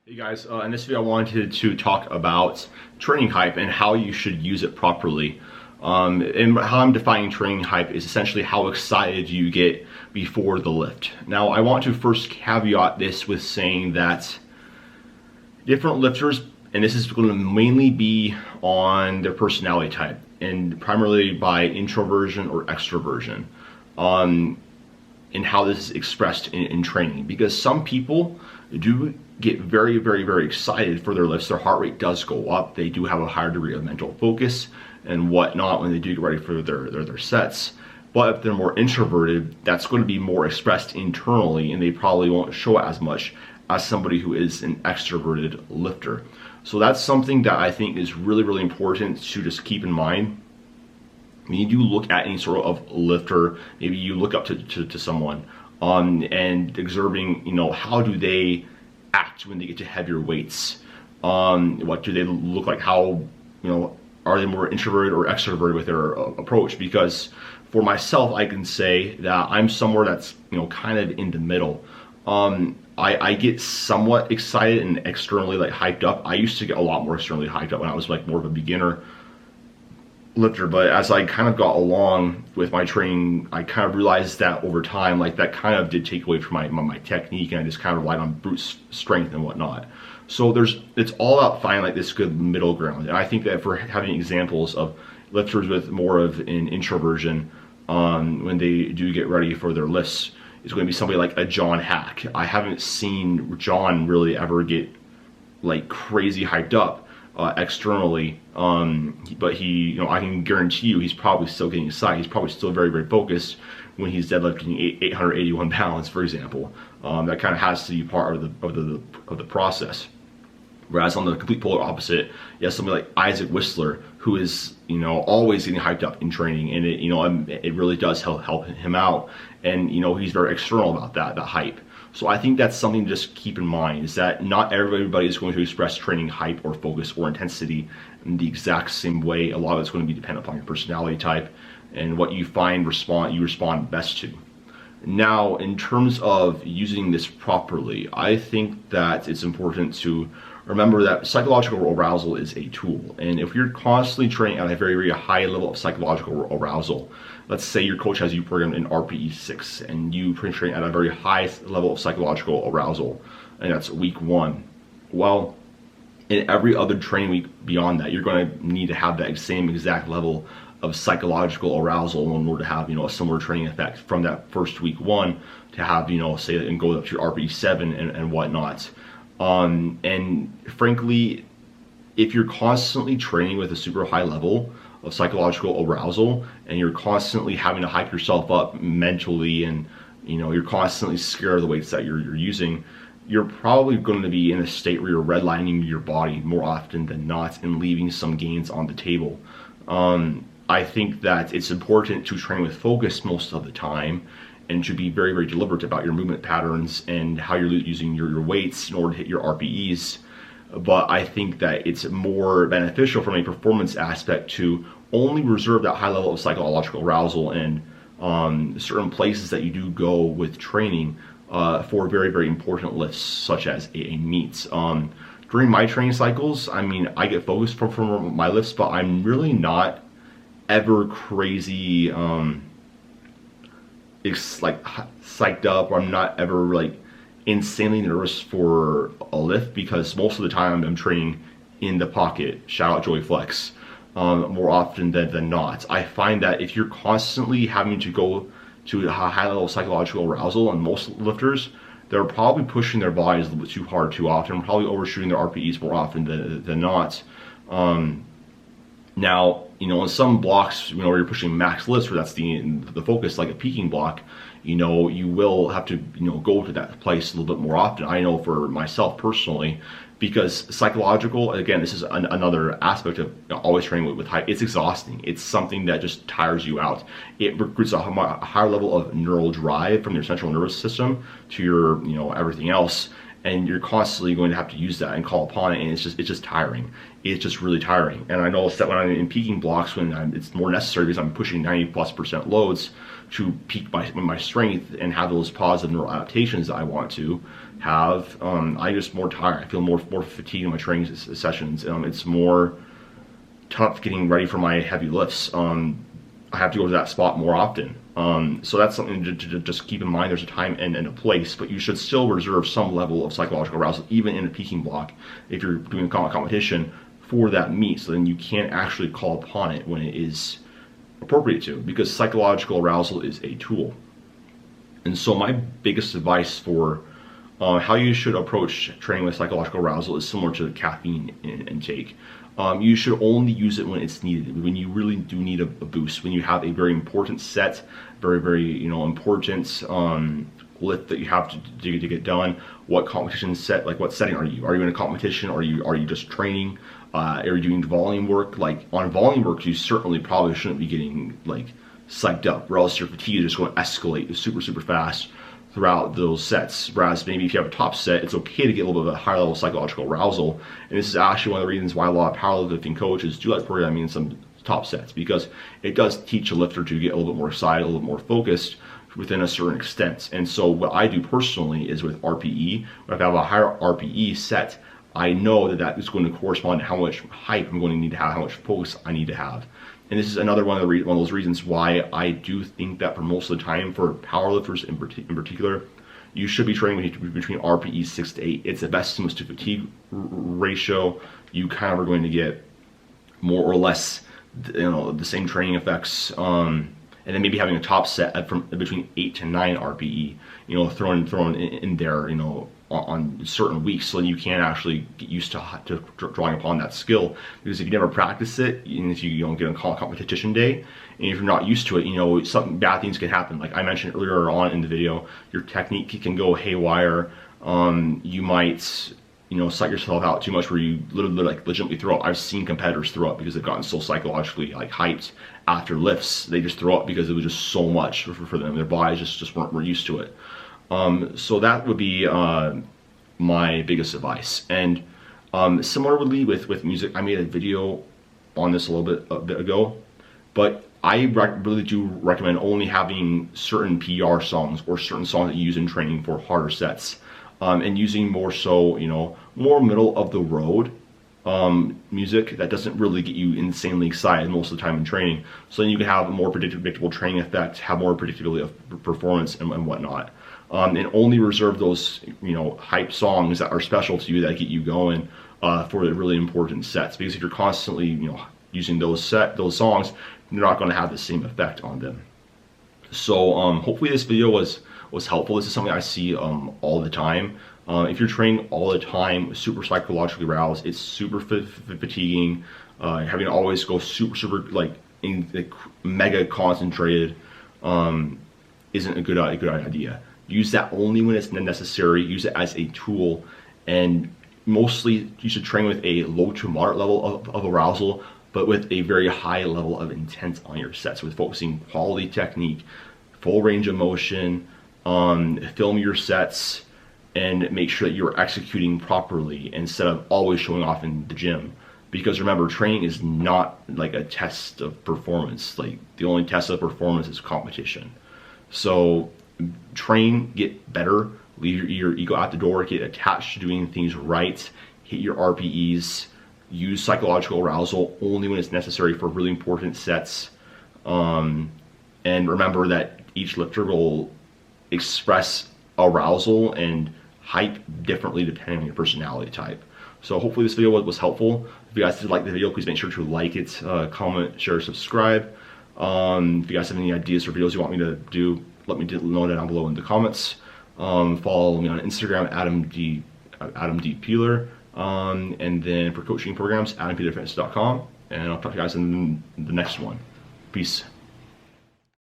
Hey guys, in this video I wanted to talk about training hype and how you should use it properly. And how I'm defining training hype is essentially how excited you get before the lift. Now I want to first caveat this with saying that different lifters, and this is going to mainly be on their personality type and primarily by introversion or extroversion, and how this is expressed in training, because some people do get very excited for their lifts. Their heart rate does go up. They do have a higher degree of mental focus and whatnot when they do get ready for their sets. But if they're more introverted, that's going to be more expressed internally, and they probably won't show it as much as somebody who is an extroverted lifter. So that's something that I think is really important to just keep in mind. When you do look at any sort of lifter, maybe you look up to someone and observing, how do they act when they get to heavier weights? What do they look like? How, are they more introverted or extroverted with their approach? Because for myself, I can say that I'm somewhere that's, kind of in the middle. I get somewhat excited and externally hyped up. I used to get a lot more externally hyped up when I was more of a beginner lifter, but as I kind of got along with my training, I kind of realized that over time, that kind of did take away from my technique, and I just kind of relied on brute strength and whatnot. So it's all about finding this good middle ground. And I think that if we're having examples of lifters with more of an introversion, when they do get ready for their lifts, it's going to be somebody like a John Hack. I haven't seen John really ever get crazy hyped up externally, but he, I can guarantee you he's probably still getting excited. He's probably still very focused when he's deadlifting 881 pounds, for example. That kind of has to be part of the process. Whereas on the complete polar opposite, you have somebody like Isaac Whistler, who is, always getting hyped up in training, and it really does help him out. And he's very external about that hype. So I think that's something to just keep in mind, is that not everybody is going to express training hype or focus or intensity in the exact same way. A lot of it's going to be dependent upon your personality type and what you find you respond best to. Now, in terms of using this properly, I think that it's important to remember that psychological arousal is a tool. And if you're constantly training at a very high level of psychological arousal, let's say your coach has you programmed in RPE 6 and you train at a very high level of psychological arousal, and that's week 1. Well, in every other training week beyond that, you're going to need to have that same exact level of psychological arousal in order to have, a similar training effect from that first week 1 to have, say, and go up to your RPE 7 and whatnot. And frankly, if you're constantly training with a super high level of psychological arousal and you're constantly having to hype yourself up mentally, and you're constantly scared of the weights that you're using, you're probably going to be in a state where you're redlining your body more often than not and leaving some gains on the table. I think that it's important to train with focus most of the time and to be very deliberate about your movement patterns and how you're using your weights in order to hit your RPEs. But I think that it's more beneficial from a performance aspect to only reserve that high level of psychological arousal in certain places that you do go with training for very important lifts, such as a meet. During my training cycles, I get focused from my lifts, but I'm really not ever crazy psyched up, or I'm not ever insanely nervous for a lift, because most of the time I'm training in the pocket. Shout out Joey Flex. More often than not, I find that if you're constantly having to go to a high level of psychological arousal, and most lifters, they're probably pushing their bodies a little bit too hard too often, probably overshooting their RPEs more often than not. Now, in some blocks, where you're pushing max lifts, where that's the focus, like a peaking block, you will have to, go to that place a little bit more often. I know for myself personally, because psychological, again, this is another aspect of always training with hype. It's exhausting. It's something that just tires you out. It recruits a higher level of neural drive from your central nervous system to your, everything else. and you're constantly going to have to use that and call upon it, and it's just tiring. It's just really tiring. And I noticed that when I'm in peaking blocks, it's more necessary because I'm pushing 90+% loads to peak my strength and have those positive neural adaptations that I want to have. I just more tired. I feel more fatigued in my training sessions. It's more tough getting ready for my heavy lifts. I have to go to that spot more often. So that's something to just keep in mind. There's a time and a place, but you should still reserve some level of psychological arousal, even in a peaking block, if you're doing a competition for that meet. So then you can't actually call upon it when it is appropriate to, because psychological arousal is a tool. And so my biggest advice for how you should approach training with psychological arousal is similar to caffeine intake. You should only use it when it's needed, when you really do need a boost, when you have a very important set, very important lift that you have to get done. What competition set, like what setting are you? Are you in a competition? Are you just training? Are you doing volume work? Like on volume work, you certainly probably shouldn't be getting like psyched up, or else your fatigue is just going to escalate super fast throughout those sets. Whereas maybe if you have a top set, it's okay to get a little bit of a higher level psychological arousal. And this is actually one of the reasons why a lot of powerlifting coaches do like programming in some top sets, because it does teach a lifter to get a little bit more excited, a little bit more focused within a certain extent. And so what I do personally is with RPE, if I have a higher RPE set, I know that is going to correspond to how much hype I'm going to need to have, how much focus I need to have. And this is another one of those reasons why I do think that for most of the time, for powerlifters in particular, you should be training between RPE 6 to 8. It's the best stimulus to fatigue ratio. You kind of are going to get more or less, the same training effects. And then maybe having a top set from between 8 to 9 RPE, thrown in there, on certain weeks, so you can actually get used to drawing upon that skill. Because if you never practice it, and if you don't get on competition day, and if you're not used to it, some bad things can happen. Like I mentioned earlier on in the video, your technique can go haywire. You might, psych yourself out too much where you literally legitimately throw up. I've seen competitors throw up because they've gotten so psychologically hyped after lifts. They just throw up because it was just so much for them. Their bodies just weren't used to it. So that would be my biggest advice. And similarly with music, I made a video on this a bit ago, but I really do recommend only having certain PR songs or certain songs that you use in training for harder sets, and using more so, more middle of the road music that doesn't really get you insanely excited most of the time in training. So then you can have a more predictable training effect, have more predictability of performance and whatnot. And only reserve those, hype songs that are special to you, that get you going for the really important sets. Because if you're constantly, using those songs, you're not going to have the same effect on them. So hopefully this video was helpful. This is something I see all the time. If you're training all the time, super psychologically aroused, it's super fatiguing. Having to always go super mega concentrated isn't a good idea. Use that only when it's necessary. Use it as a tool, and mostly you should train with a low to moderate level of arousal, but with a very high level of intent on your sets, with focusing quality technique, full range of motion, film your sets, and make sure that you're executing properly instead of always showing off in the gym. Because remember, training is not like a test of performance. Like the only test of performance is competition. So train, get better, leave your ego at the door, get attached to doing things right, hit your RPEs, use psychological arousal only when it's necessary for really important sets. And remember that each lifter will express arousal and hype differently depending on your personality type. So hopefully this video was helpful. If you guys did like the video, please make sure to like it, comment, share, subscribe. If you guys have any ideas for videos you want me to do, let me know that down below in the comments. Follow me on Instagram, Adam D. Peeler. And then for coaching programs, AdamPeelerFitness.com. And I'll talk to you guys in the next one. Peace.